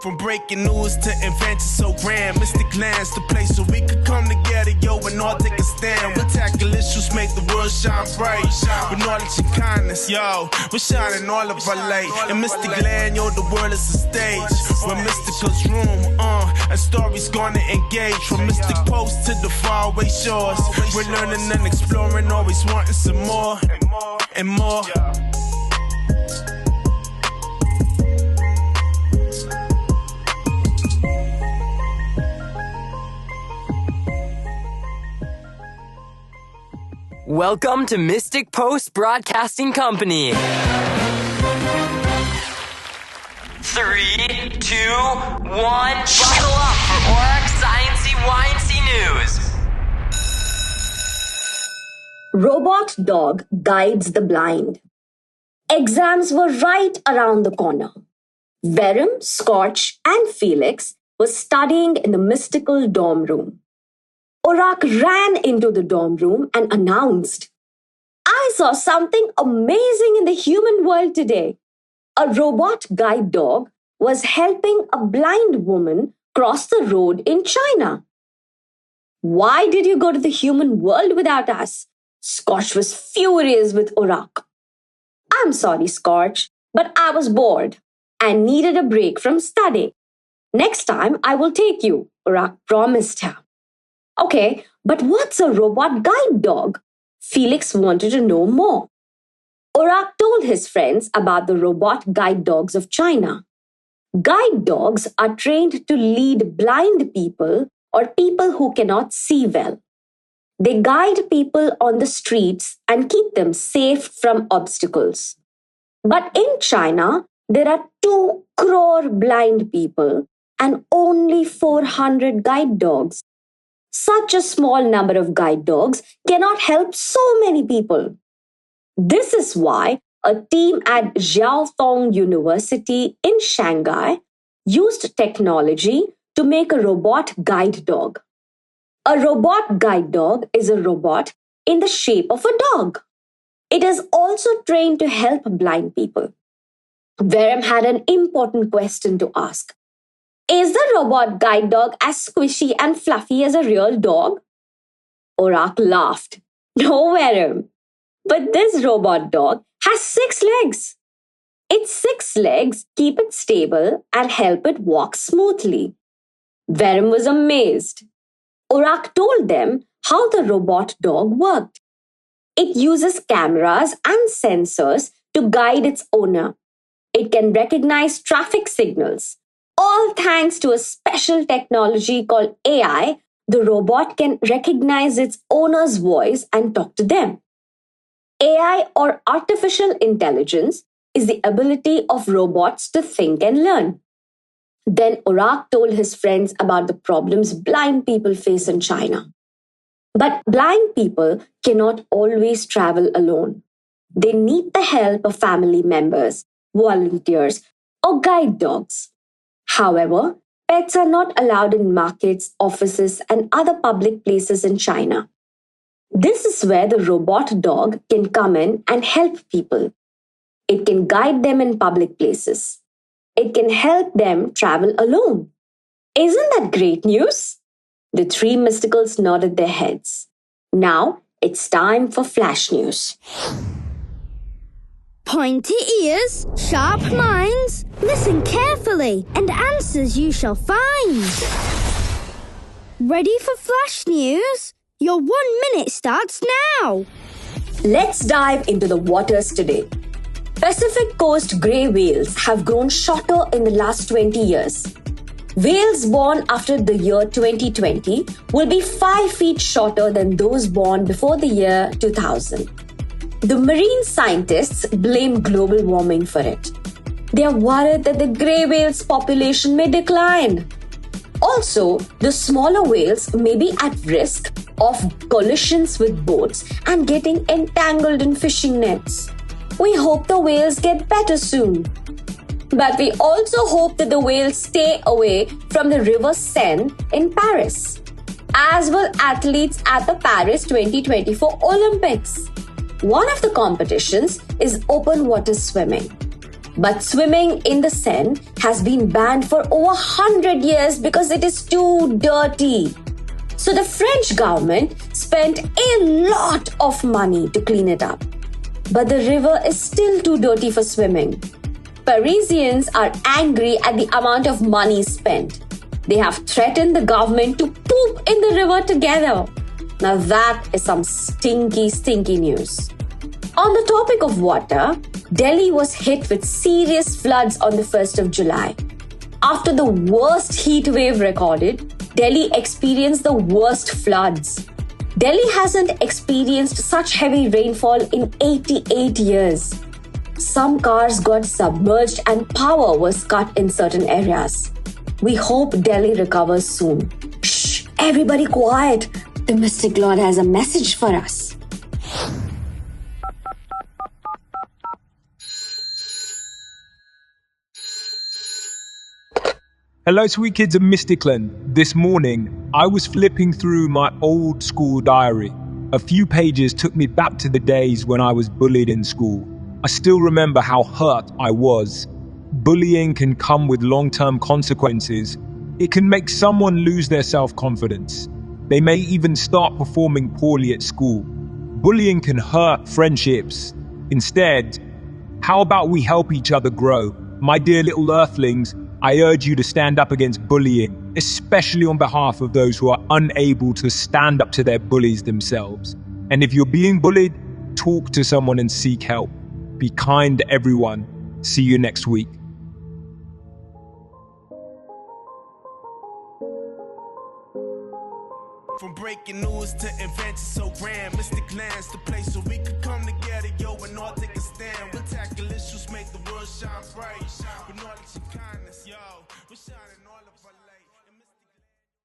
From breaking news to inventions so grand, Mystic lands the place where we could come together, yo, and all take a stand. We'll tackle issues, make the world shine bright. With knowledge and kindness, yo, we're shining all of our light. In Mystic land, yo, the world is a stage where Mystical's room, and stories gonna engage. From Mystic Post to the faraway shores, we're learning and exploring, always wanting some more and more. Welcome to MysticPost Broadcasting Company. 3, 2, 1, buckle up for Orac Sciencey News. Robot dog guides the blind. Exams were right around the corner. Verum, Scotch, and Felix were studying in the mystical dorm room. Orac ran into the dorm room and announced, "I saw something amazing in the human world today. A robot guide dog was helping a blind woman cross the road in China." "Why did you go to the human world without us?" Scotch was furious with Orac. "I'm sorry, Scotch, but I was bored and needed a break from studying. Next time I will take you," Orac promised her. "Okay, but what's a robot guide dog?" Felix wanted to know more. Orac told his friends about the robot guide dogs of China. Guide dogs are trained to lead blind people or people who cannot see well. They guide people on the streets and keep them safe from obstacles. But in China, there are 2 crore blind people and only 400 guide dogs. Such a small number of guide dogs cannot help so many people. This is why a team at Jiaotong University in Shanghai used technology to make a robot guide dog. A robot guide dog is a robot in the shape of a dog. It is also trained to help blind people. Verum had an important question to ask. "Is the robot guide dog as squishy and fluffy as a real dog?" Orac laughed. "No, Verum. But this robot dog has 6 legs. Its 6 legs keep it stable and help it walk smoothly." Verum was amazed. Orac told them how the robot dog worked. It uses cameras and sensors to guide its owner. It can recognize traffic signals. All thanks to a special technology called AI, the robot can recognize its owner's voice and talk to them. AI, or artificial intelligence, is the ability of robots to think and learn. Then Orac told his friends about the problems blind people face in China. But blind people cannot always travel alone. They need the help of family members, volunteers, or guide dogs. However, pets are not allowed in markets, offices, and other public places in China. This is where the robot dog can come in and help people. It can guide them in public places. It can help them travel alone. Isn't that great news? The 3 mysticals nodded their heads. Now it's time for Flash News. Pointy ears, sharp minds, listen carefully, and answers you shall find. Ready for Flash News? Your 1 minute starts now. Let's dive into the waters today. Pacific coast grey whales have grown shorter in the last 20 years. Whales born after the year 2020 will be 5 feet shorter than those born before the year 2000. The marine scientists blame global warming for it. They are worried that the grey whales' population may decline. Also, the smaller whales may be at risk of collisions with boats and getting entangled in fishing nets. We hope the whales get better soon. But we also hope that the whales stay away from the River Seine in Paris, as will athletes at the Paris 2024 Olympics. One of the competitions is open water swimming. But swimming in the Seine has been banned for over 100 years because it is too dirty. So the French government spent a lot of money to clean it up. But the river is still too dirty for swimming. Parisians are angry at the amount of money spent. They have threatened the government to poop in the river together. Now that is some stinky, stinky news. On the topic of water, Delhi was hit with serious floods on the 1st of July. After the worst heat wave recorded, Delhi experienced the worst floods. Delhi hasn't experienced such heavy rainfall in 88 years. Some cars got submerged and power was cut in certain areas. We hope Delhi recovers soon. Shh, everybody quiet. The Mystic Lord has a message for us. Hello, sweet kids of Mysticland. This morning, I was flipping through my old school diary. A few pages took me back to the days when I was bullied in school. I still remember how hurt I was. Bullying can come with long-term consequences. It can make someone lose their self-confidence. They may even start performing poorly at school. Bullying can hurt friendships. Instead, how about we help each other grow? My dear little earthlings, I urge you to stand up against bullying, especially on behalf of those who are unable to stand up to their bullies themselves. And if you're being bullied, talk to someone and seek help. Be kind to everyone. See you next week. From breaking news to inventions so grand, Mystic Land's the place where we could come together, yo, and all take a stand. We'll tackle issues, make the world shine bright. With knowledge and kindness, yo, we're shining.